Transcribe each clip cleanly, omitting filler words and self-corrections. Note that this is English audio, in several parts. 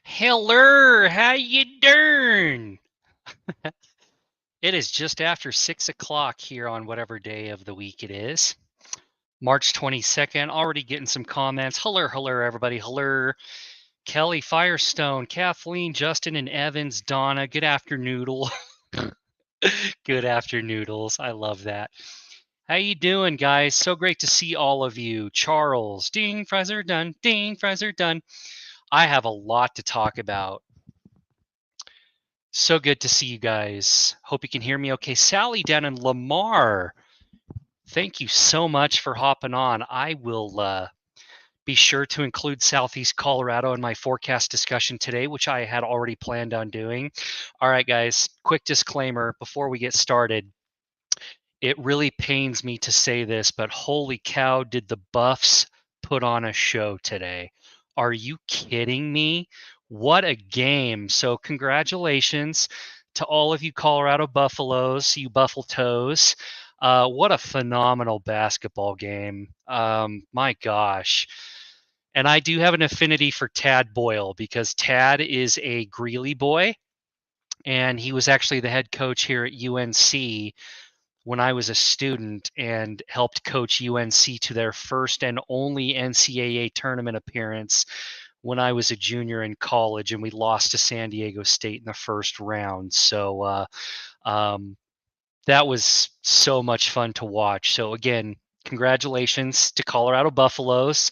Hello, how you doing? It is just after 6 o'clock here on whatever day of the week it is. March 22nd, already getting some comments. Hello, everybody. Hello, Kelly, Firestone, Kathleen, Justin, and Evans, Donna. Good afternoodle. Good afternoodles. I love that. How you doing, guys? So great to see all of you. Charles, ding, fries are done. Ding, fries are done. I have a lot to talk about. So good to see you guys. Hope you can hear me okay. Sally down in Lamar, thank you so much for hopping on. I will be sure to include Southeast Colorado in my forecast discussion today, which I had already planned on doing. All right, guys, quick disclaimer before we get started. It really pains me to say this, but holy cow, did the Buffs put on a show today. Are you kidding me? What a game. So congratulations to all of you Colorado Buffaloes, you Buffalo Toes. What a phenomenal basketball game. My gosh. And I do have an affinity for Tad Boyle because Tad is a Greeley boy, and he was actually the head coach here at UNC when I was a student and helped coach UNC to their first and only NCAA tournament appearance when I was a junior in college, and we lost to San Diego State in the first round. So that was so much fun to watch. So again, congratulations to Colorado Buffaloes.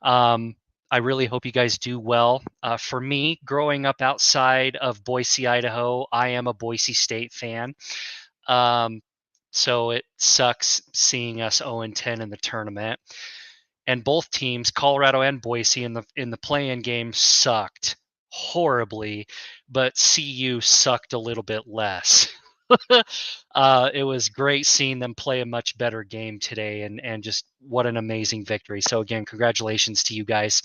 I really hope you guys do well. For me, growing up outside of Boise, Idaho, I am a Boise State fan. So it sucks seeing us 0-10 in the tournament. And both teams, Colorado and Boise, in the play-in game sucked horribly, but CU sucked a little bit less. It was great seeing them play a much better game today, and just what an amazing victory. So again, congratulations to you guys.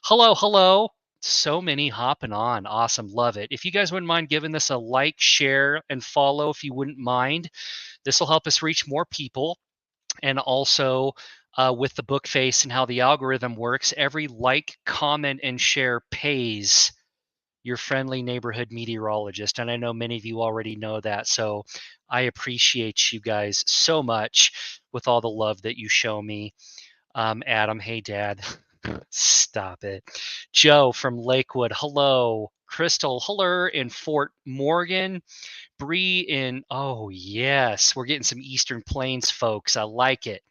Hello. So many hopping on. Awesome. Love it. If you guys wouldn't mind giving this a like, share, and follow, if you wouldn't mind, this will help us reach more people. And also with the book face and how the algorithm works, every like, comment, and share pays your friendly neighborhood meteorologist. And I know many of you already know that. So I appreciate you guys so much with all the love that you show me. Adam, hey, Dad. Stop it. Joe from Lakewood, hello. Crystal, hello in Fort Morgan. Bree in, oh, yes. We're getting some Eastern Plains folks. I like it.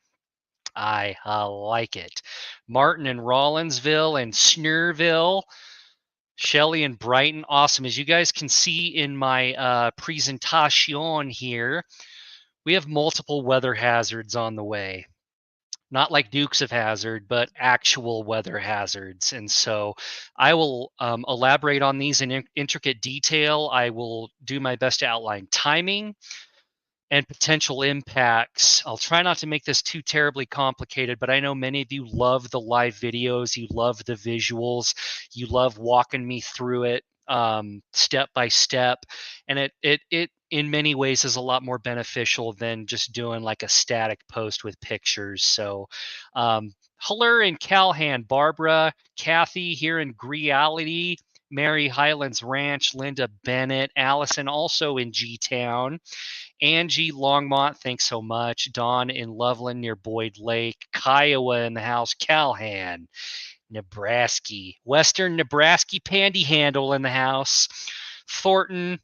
I like it. Martin in Rollinsville and Snurville. Shelly in Brighton, awesome. As you guys can see in my presentation here, we have multiple weather hazards on the way. Not like Dukes of Hazzard, but actual weather hazards. And so I will elaborate on these in intricate detail. I will do my best to outline timing and potential impacts. I'll try not to make this too terribly complicated, but I know many of you love the live videos, you love the visuals, you love walking me through it step by step, and it in many ways is a lot more beneficial than just doing like a static post with pictures. So Huller and Calhan, Barbara, Kathy here in Greality, Mary Highlands Ranch, Linda Bennett, Allison also in G-Town, Angie Longmont, thanks so much. Dawn in Loveland near Boyd Lake. Kiowa in the house. Calhan, Nebraska. Western Nebraska Pantyhandle in the house. Thornton,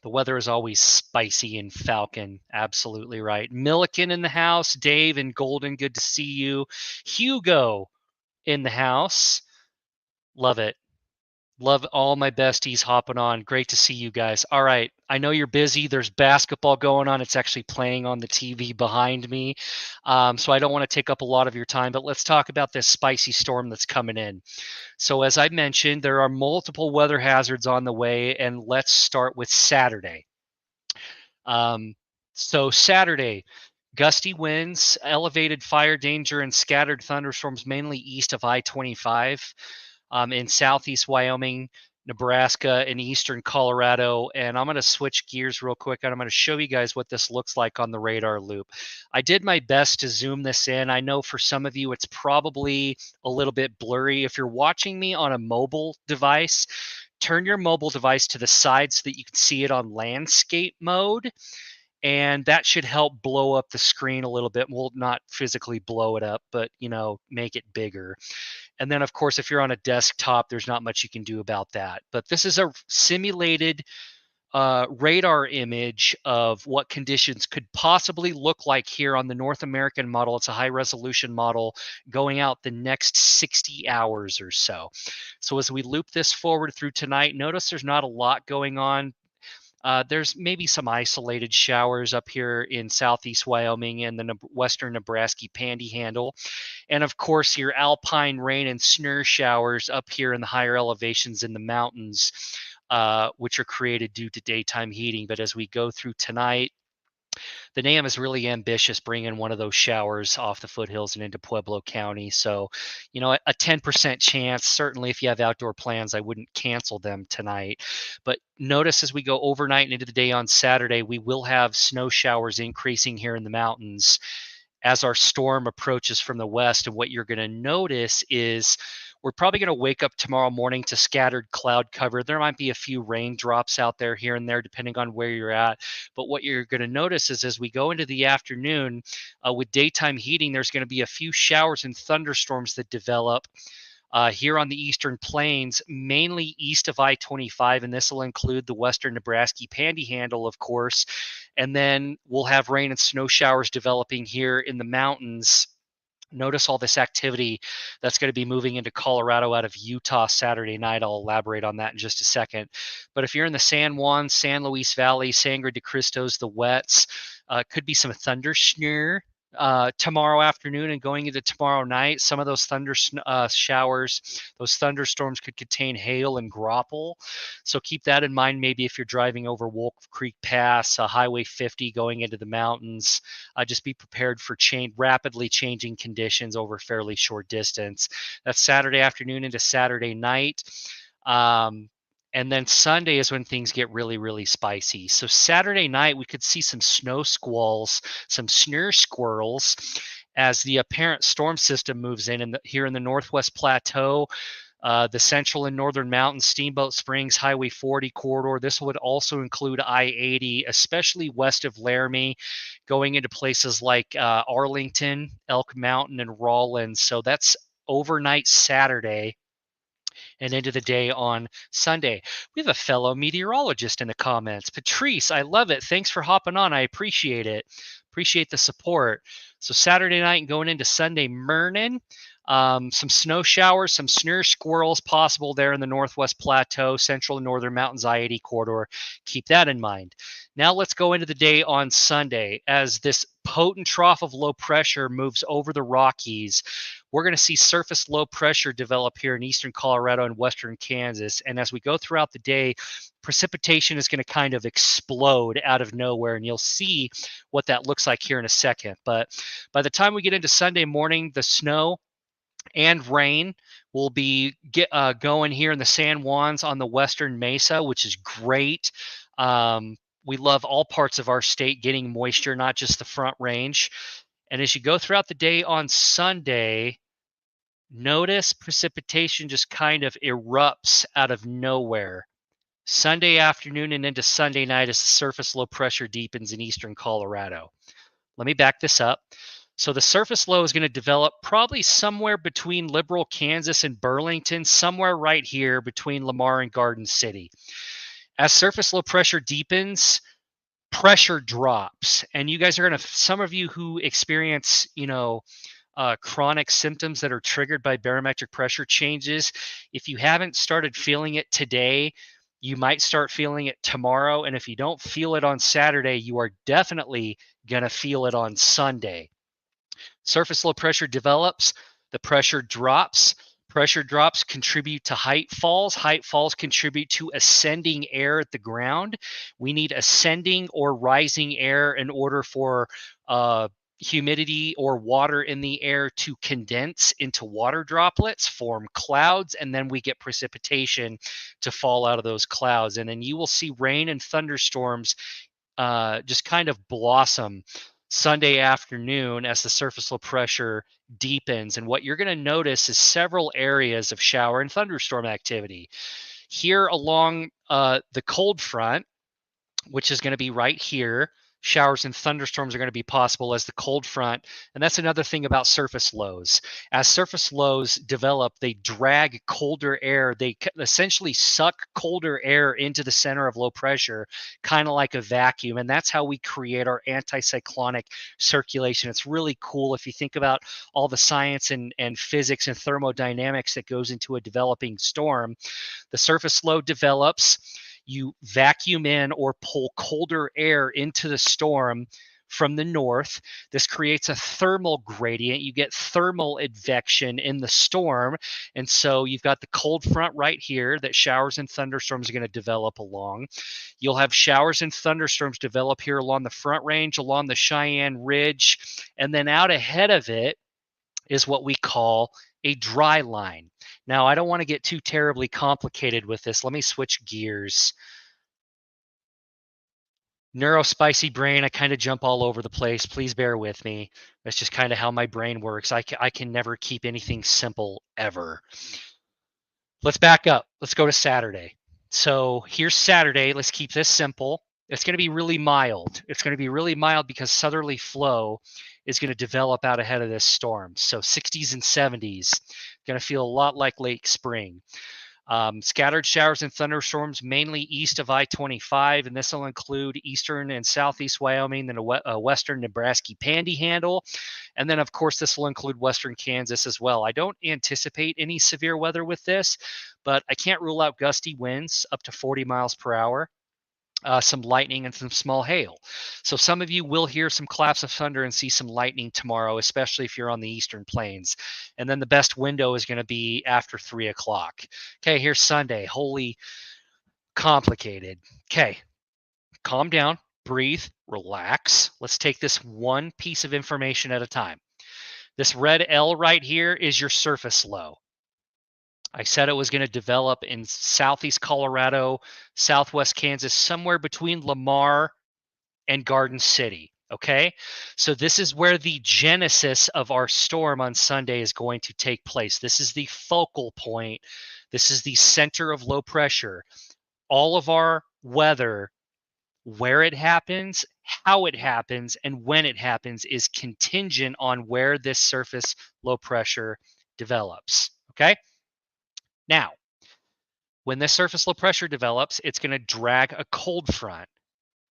the weather is always spicy in Falcon. Absolutely right. Milliken in the house. Dave and Golden, good to see you. Hugo in the house. Love it. Love all my besties hopping on. Great to see you guys. All right. I know you're busy. There's basketball going on. It's actually playing on the TV behind me. So I don't want to take up a lot of your time, but let's talk about this spicy storm that's coming in. So, as I mentioned, there are multiple weather hazards on the way, and let's start with Saturday. So, Saturday, gusty winds, elevated fire danger, and scattered thunderstorms mainly east of I-25. In southeast Wyoming, Nebraska, and eastern Colorado. And I'm going to switch gears real quick, and I'm going to show you guys what this looks like on the radar loop. I did my best to zoom this in. I know for some of you it's probably a little bit blurry. If you're watching me on a mobile device, turn your mobile device to the side so that you can see it on landscape mode, and that should help blow up the screen a little bit. Well, not physically blow it up, but make it bigger. And then, of course, if you're on a desktop, there's not much you can do about that. But this is a simulated radar image of what conditions could possibly look like here on the North American model. It's a high resolution model going out the next 60 hours or so. So as we loop this forward through tonight, notice there's not a lot going on. There's maybe some isolated showers up here in southeast Wyoming and the western Nebraska Pantyhandle. And of course, your alpine rain and snur showers up here in the higher elevations in the mountains, which are created due to daytime heating. But as we go through tonight, the NAM is really ambitious bringing one of those showers off the foothills and into Pueblo County. So, a 10% chance, certainly if you have outdoor plans, I wouldn't cancel them tonight. But notice as we go overnight and into the day on Saturday, we will have snow showers increasing here in the mountains as our storm approaches from the west. And what you're going to notice is we're probably going to wake up tomorrow morning to scattered cloud cover. There might be a few raindrops out there here and there, depending on where you're at. But what you're going to notice is as we go into the afternoon with daytime heating, there's going to be a few showers and thunderstorms that develop here on the eastern plains, mainly east of I-25, and this will include the western Nebraska Pantyhandle, of course. And then we'll have rain and snow showers developing here in the mountains. Notice all this activity that's going to be moving into Colorado out of Utah Saturday night. I'll elaborate on that in just a second. But if you're in the San Juan, San Luis Valley, Sangre de Cristos, the wets, could be some thunder snur tomorrow afternoon and going into tomorrow night. Some of those thunder showers, those thunderstorms could contain hail and graupel. So keep that in mind. Maybe if you're driving over Wolf Creek Pass, Highway 50 going into the mountains, just be prepared for rapidly changing conditions over a fairly short distance. That's Saturday afternoon into Saturday night. And then Sunday is when things get really, really spicy. So Saturday night, we could see some snow squalls, some snur squirrels as the apparent storm system moves in. And here in the Northwest Plateau, the central and northern mountains, Steamboat Springs, Highway 40 corridor. This would also include I-80, especially west of Laramie, going into places like Arlington, Elk Mountain, and Rawlins. So that's overnight Saturday and into the day on Sunday. We have a fellow meteorologist in the comments. Patrice, I love it. Thanks for hopping on. I appreciate it. Appreciate the support. So Saturday night and going into Sunday, Myrnin, Some snow showers, some snare squirrels possible there in the Northwest Plateau, Central and Northern Mountains I-80 corridor. Keep that in mind. Now let's go into the day on Sunday. As this potent trough of low pressure moves over the Rockies, we're going to see surface low pressure develop here in eastern Colorado and western Kansas. And as we go throughout the day, precipitation is going to kind of explode out of nowhere, and you'll see what that looks like here in a second. But by the time we get into Sunday morning, the snow and rain will be going here in the San Juans on the western mesa, which is great. We love all parts of our state getting moisture, not just the Front Range. And as you go throughout the day on Sunday, notice precipitation just kind of erupts out of nowhere. Sunday afternoon and into Sunday night as the surface low pressure deepens in eastern Colorado. Let me back this up. So the surface low is going to develop probably somewhere between Liberal, Kansas and Burlington, somewhere right here between Lamar and Garden City. As surface low pressure deepens, pressure drops. And you guys are going to, some of you who experience, chronic symptoms that are triggered by barometric pressure changes, if you haven't started feeling it today, you might start feeling it tomorrow. And if you don't feel it on Saturday, you are definitely going to feel it on Sunday. Surface low pressure develops, the pressure drops. Pressure drops contribute to height falls. Height falls contribute to ascending air at the ground. We need ascending or rising air in order for humidity or water in the air to condense into water droplets, form clouds, and then we get precipitation to fall out of those clouds. And then you will see rain and thunderstorms just kind of blossom Sunday afternoon as the surface low pressure deepens. And what you're going to notice is several areas of shower and thunderstorm activity. Here along the cold front, which is going to be right here, showers and thunderstorms are going to be possible as the cold front. And that's another thing about surface lows. As surface lows develop, they drag colder air. They essentially suck colder air into the center of low pressure, kind of like a vacuum. And that's how we create our anticyclonic circulation. It's really cool if you think about all the science and physics and thermodynamics that goes into a developing storm. The surface low develops. You vacuum in or pull colder air into the storm from the north. This creates a thermal gradient. You get thermal advection in the storm. And so you've got the cold front right here that showers and thunderstorms are going to develop along. You'll have showers and thunderstorms develop here along the Front Range, along the Cheyenne Ridge. And then out ahead of it is what we call a dry line. Now, I don't want to get too terribly complicated with this. Let me switch gears. Neurospicy brain, I kind of jump all over the place. Please bear with me. That's just kind of how my brain works. I can never keep anything simple ever. Let's back up. Let's go to Saturday. So here's Saturday. Let's keep this simple. It's going to be really mild. It's going to be really mild because southerly flow is going to develop out ahead of this storm. So 60s and 70s, going to feel a lot like late spring. Scattered showers and thunderstorms mainly east of I-25, and this will include eastern and southeast Wyoming, then a western Nebraska panhandle, and then of course this will include western Kansas as well. I don't anticipate any severe weather with this, but I can't rule out gusty winds up to 40 miles per hour. Some lightning and some small hail. So some of you will hear some claps of thunder and see some lightning tomorrow, especially if you're on the eastern plains. And then the best window is going to be after 3 o'clock. Okay, here's Sunday. Holy complicated. Okay, calm down, breathe, relax. Let's take this one piece of information at a time. This red L right here is your surface low. I said it was going to develop in southeast Colorado, southwest Kansas, somewhere between Lamar and Garden City. Okay, so this is where the genesis of our storm on Sunday is going to take place. This is the focal point. This is the center of low pressure. All of our weather, where it happens, how it happens, and when it happens is contingent on where this surface low pressure develops. Okay. Now, when this surface low pressure develops, it's going to drag a cold front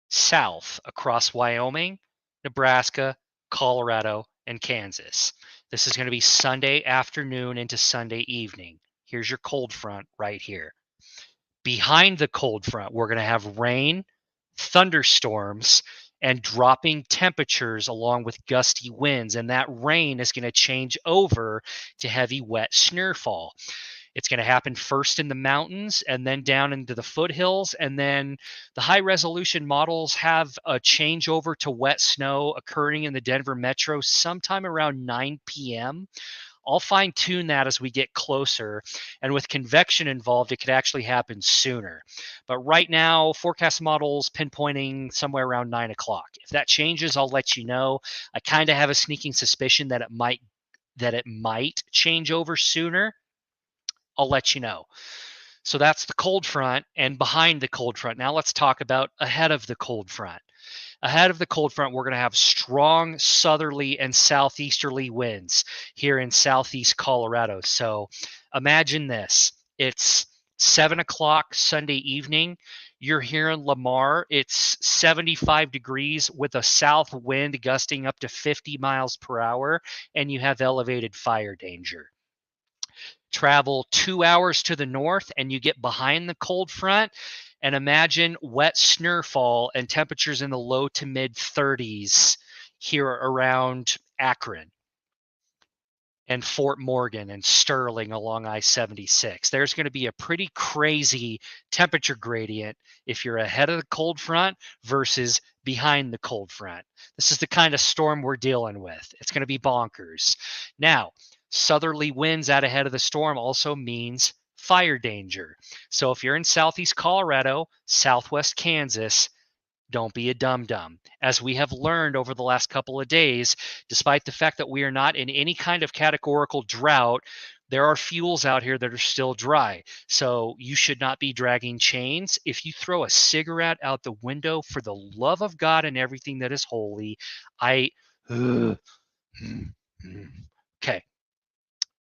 south across Wyoming, Nebraska, Colorado, and Kansas. This is going to be Sunday afternoon into Sunday evening. Here's your cold front right here. Behind the cold front, we're going to have rain, thunderstorms, and dropping temperatures along with gusty winds. And that rain is going to change over to heavy, wet snowfall. It's going to happen first in the mountains and then down into the foothills. And then the high resolution models have a changeover to wet snow occurring in the Denver metro sometime around 9 p.m. I'll fine tune that as we get closer. And with convection involved, it could actually happen sooner. But right now, forecast models pinpointing somewhere around 9 o'clock. If that changes, I'll let you know. I kind of have a sneaking suspicion that it might change over sooner. I'll let you know. So that's the cold front and behind the cold front. Now let's talk about ahead of the cold front. Ahead of the cold front, we're going to have strong southerly and southeasterly winds here in southeast Colorado. So imagine this. It's 7 o'clock Sunday evening. You're here in Lamar. It's 75 degrees with a south wind gusting up to 50 miles per hour, and you have elevated fire danger. Travel 2 hours to the north and you get behind the cold front, and imagine wet snowfall and temperatures in the low to mid 30s here around Akron and Fort Morgan and Sterling along I-76. There's going to be a pretty crazy temperature gradient if you're ahead of the cold front versus behind the cold front. This is the kind of storm we're dealing with. It's going to be bonkers. Now, southerly winds out ahead of the storm also means fire danger. So if you're in southeast Colorado, southwest Kansas, don't be a dum-dum. As we have learned over the last couple of days, despite the fact that we are not in any kind of categorical drought, there are fuels out here that are still dry. So you should not be dragging chains. If you throw a cigarette out the window, for the love of God and everything that is holy, okay.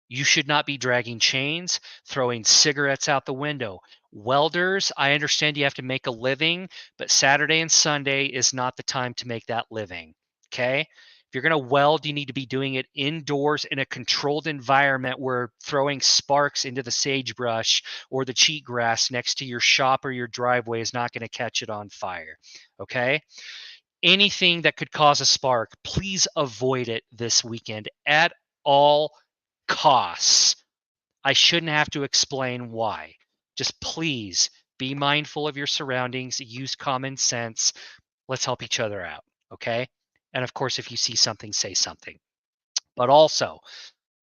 You should not be dragging chains, throwing cigarettes out the window. Welders, I understand you have to make a living, but Saturday and Sunday is not the time to make that living. Okay? If you're going to weld, you need to be doing it indoors in a controlled environment where throwing sparks into the sagebrush or the cheatgrass next to your shop or your driveway is not going to catch it on fire. Okay? Anything that could cause a spark, please avoid it this weekend at all costs. I shouldn't have to explain why. Just please be mindful of your surroundings, use common sense. Let's help each other out, okay? And of course, if you see something, say something. But also,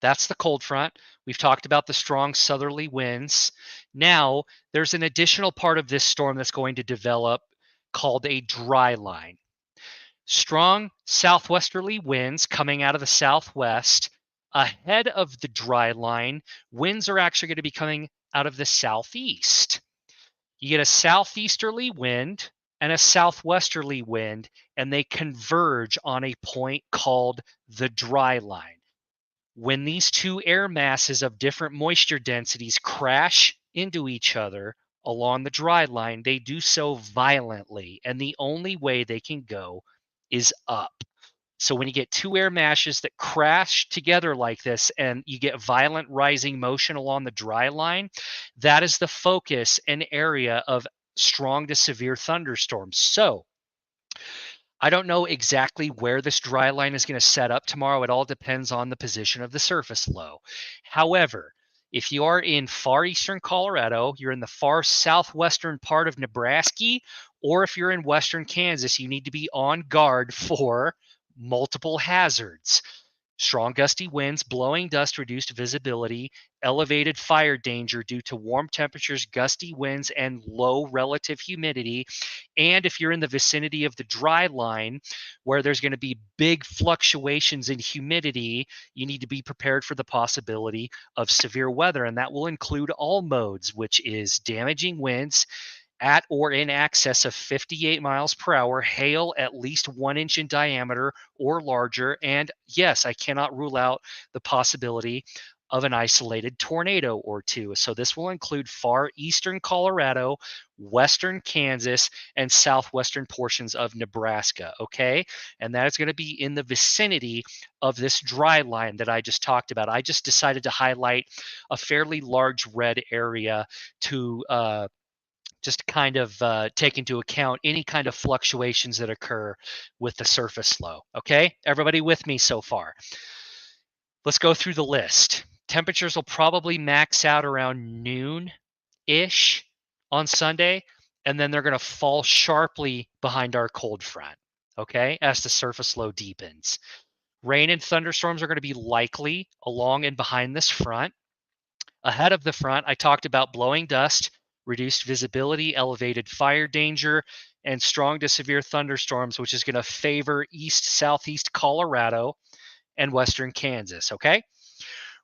that's the cold front. We've talked about the strong southerly winds. Now, there's an additional part of this storm that's going to develop called a dry line. Strong southwesterly winds coming out of the southwest. Ahead of the dry line, winds are actually going to be coming out of the southeast. You get a southeasterly wind and a southwesterly wind, and they converge on a point called the dry line. When these two air masses of different moisture densities crash into each other along the dry line, they do so violently, and the only way they can go is up. So when you get two air masses that crash together like this and you get violent rising motion along the dry line, that is the focus and area of strong to severe thunderstorms. So I don't know exactly where this dry line is going to set up tomorrow. It all depends on the position of the surface low. However, if you are in far eastern Colorado, you're in the far southwestern part of Nebraska, or if you're in western Kansas, you need to be on guard for multiple hazards. Strong gusty winds, blowing dust, reduced visibility, elevated fire danger due to warm temperatures, gusty winds, and low relative humidity. And if you're in the vicinity of the dry line, where there's going to be big fluctuations in humidity, you need to be prepared for the possibility of severe weather. And that will include all modes, which is damaging winds at or in excess of 58 miles per hour, hail at least 1 inch in diameter or larger. And yes, I cannot rule out the possibility of an isolated tornado or two. So this will include far eastern Colorado, western Kansas, and southwestern portions of Nebraska, okay? And that is going to be in the vicinity of this dry line that I just talked about. I just decided to highlight a fairly large red area to just kind of take into account any kind of fluctuations that occur with the surface low. Okay, everybody with me so far? Let's go through the list. Temperatures will probably max out around noon-ish on Sunday, and then they're going to fall sharply behind our cold front, okay, as the surface low deepens. Rain and thunderstorms are going to be likely along and behind this front. Ahead of the front, I talked about blowing dust, reduced visibility, elevated fire danger, and strong to severe thunderstorms, which is going to favor east-southeast Colorado and western Kansas, okay?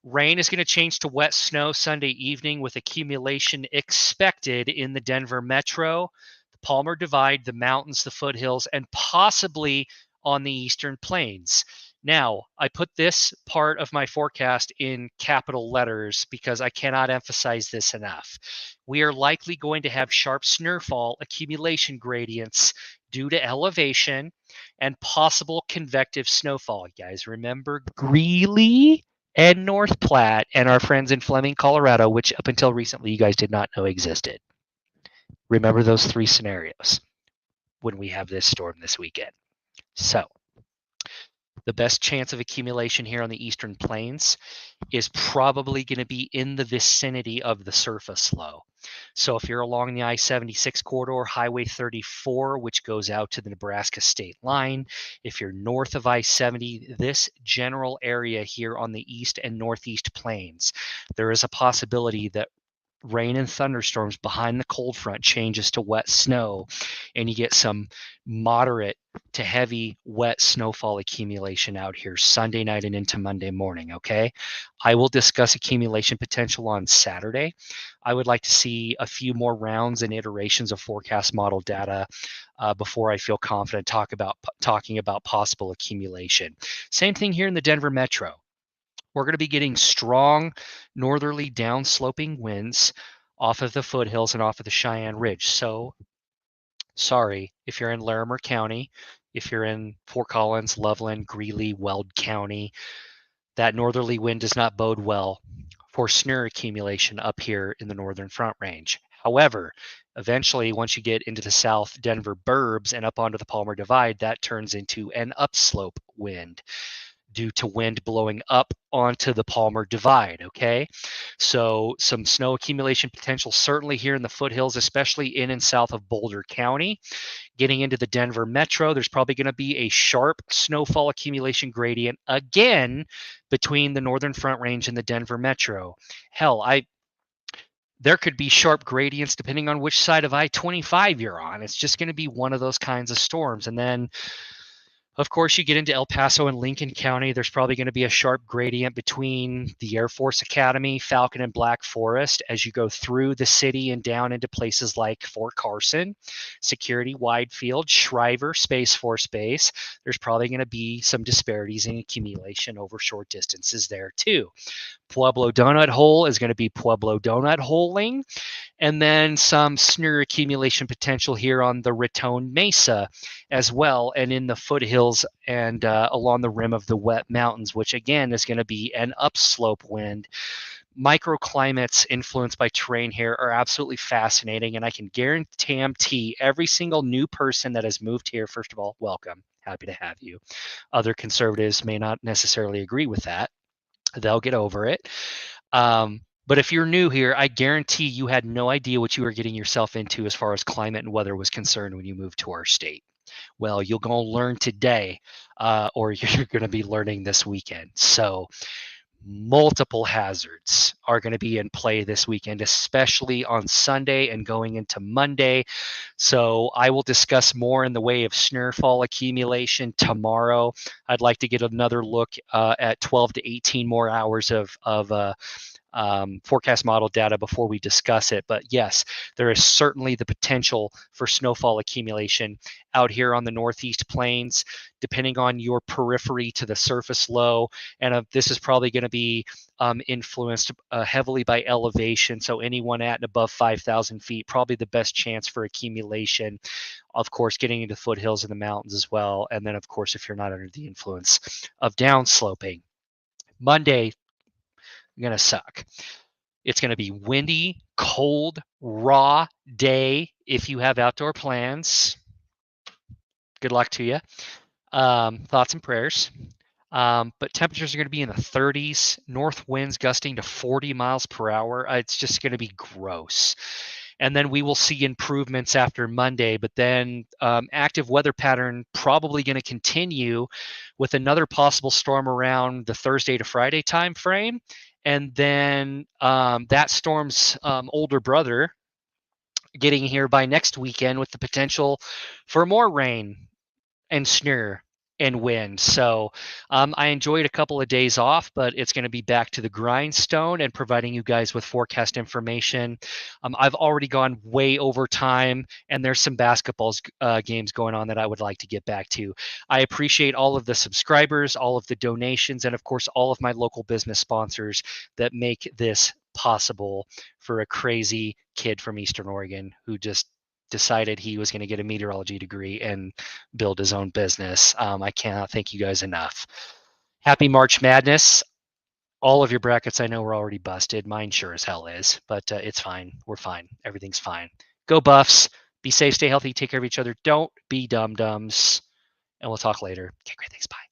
Rain is going to change to wet snow Sunday evening with accumulation expected in the Denver metro, the Palmer Divide, the mountains, the foothills, and possibly on the eastern plains. Now, I put this part of my forecast in capital letters because I cannot emphasize this enough. We are likely going to have sharp snowfall accumulation gradients due to elevation and possible convective snowfall. You guys remember Greeley and North Platte and our friends in Fleming, Colorado, which up until recently you guys did not know existed. Remember those three scenarios when we have this storm this weekend. So the best chance of accumulation here on the eastern plains is probably going to be in the vicinity of the surface low. So if you're along the I-76 corridor, Highway 34, which goes out to the Nebraska state line, if you're north of I-70, this general area here on the east and northeast plains, there is a possibility that rain and thunderstorms behind the cold front changes to wet snow, and you get some moderate to heavy wet snowfall accumulation out here Sunday night and into Monday morning, okay? I will discuss accumulation potential on Saturday. I would like to see a few more rounds and iterations of forecast model data before I feel confident talking about possible accumulation. Same thing here in the Denver metro. We're going to be getting strong northerly downsloping winds off of the foothills and off of the Cheyenne Ridge. So, sorry, if you're in Larimer County, if you're in Fort Collins, Loveland, Greeley, Weld County, that northerly wind does not bode well for snow accumulation up here in the northern front range. However, eventually, once you get into the South Denver burbs and up onto the Palmer Divide, that turns into an upslope wind due to wind blowing up onto the Palmer Divide, okay? So some snow accumulation potential certainly here in the foothills, especially in and south of Boulder County. Getting into the Denver metro, there's probably going to be a sharp snowfall accumulation gradient again between the northern front range and the Denver metro. Hell, there could be sharp gradients depending on which side of I-25 you're on. It's just going to be one of those kinds of storms. And then of course, you get into El Paso and Lincoln County, there's probably going to be a sharp gradient between the Air Force Academy, Falcon, and Black Forest as you go through the city and down into places like Fort Carson, Security Wide Field, Shriver, Space Force Base. There's probably going to be some disparities in accumulation over short distances there too. Pueblo Donut Hole is going to be Pueblo Donut Holing. And then some snow accumulation potential here on the Raton Mesa as well, and in the foothills and along the rim of the wet mountains, which again is going to be an upslope wind. Microclimates influenced by terrain here are absolutely fascinating, and I can guarantee every single new person that has moved here, first of all, welcome. Happy to have you. Other conservatives may not necessarily agree with that. They'll get over it. But if you're new here, I guarantee you had no idea what you were getting yourself into as far as climate and weather was concerned when you moved to our state. Well, you're going to learn today, or you're going to be learning this weekend. So multiple hazards are going to be in play this weekend, especially on Sunday and going into Monday. So I will discuss more in the way of snowfall accumulation tomorrow. I'd like to get another look at 12 to 18 more hours of forecast model data before we discuss it. But yes, there is certainly the potential for snowfall accumulation out here on the northeast plains, depending on your periphery to the surface low. And this is probably going to be influenced heavily by elevation. So anyone at and above 5,000 feet, probably the best chance for accumulation. Of course, getting into foothills in the mountains as well. And then, of course, if you're not under the influence of downsloping. Monday, going to suck. It's going to be windy, cold, raw day if you have outdoor plans. Good luck to you. Thoughts and prayers. But temperatures are going to be in the 30s, north winds gusting to 40 miles per hour. It's just going to be gross. And then we will see improvements after Monday, but then active weather pattern probably going to continue with another possible storm around the Thursday to Friday time frame. And then that storm's older brother getting here by next weekend with the potential for more rain and snow and wind. So I enjoyed a couple of days off, but it's going to be back to the grindstone and providing you guys with forecast information. I've already gone way over time, and there's some basketball games going on that I would like to get back to. I appreciate all of the subscribers, all of the donations, and of course, all of my local business sponsors that make this possible for a crazy kid from Eastern Oregon who just decided he was going to get a meteorology degree and build his own business. I cannot thank you guys enough. Happy March Madness. All of your brackets I know were already busted. Mine sure as hell is, but it's fine. We're fine. Everything's fine. Go Buffs. Be safe, stay healthy, take care of each other. Don't be dum-dums. And we'll talk later. Okay, great. Thanks. Bye.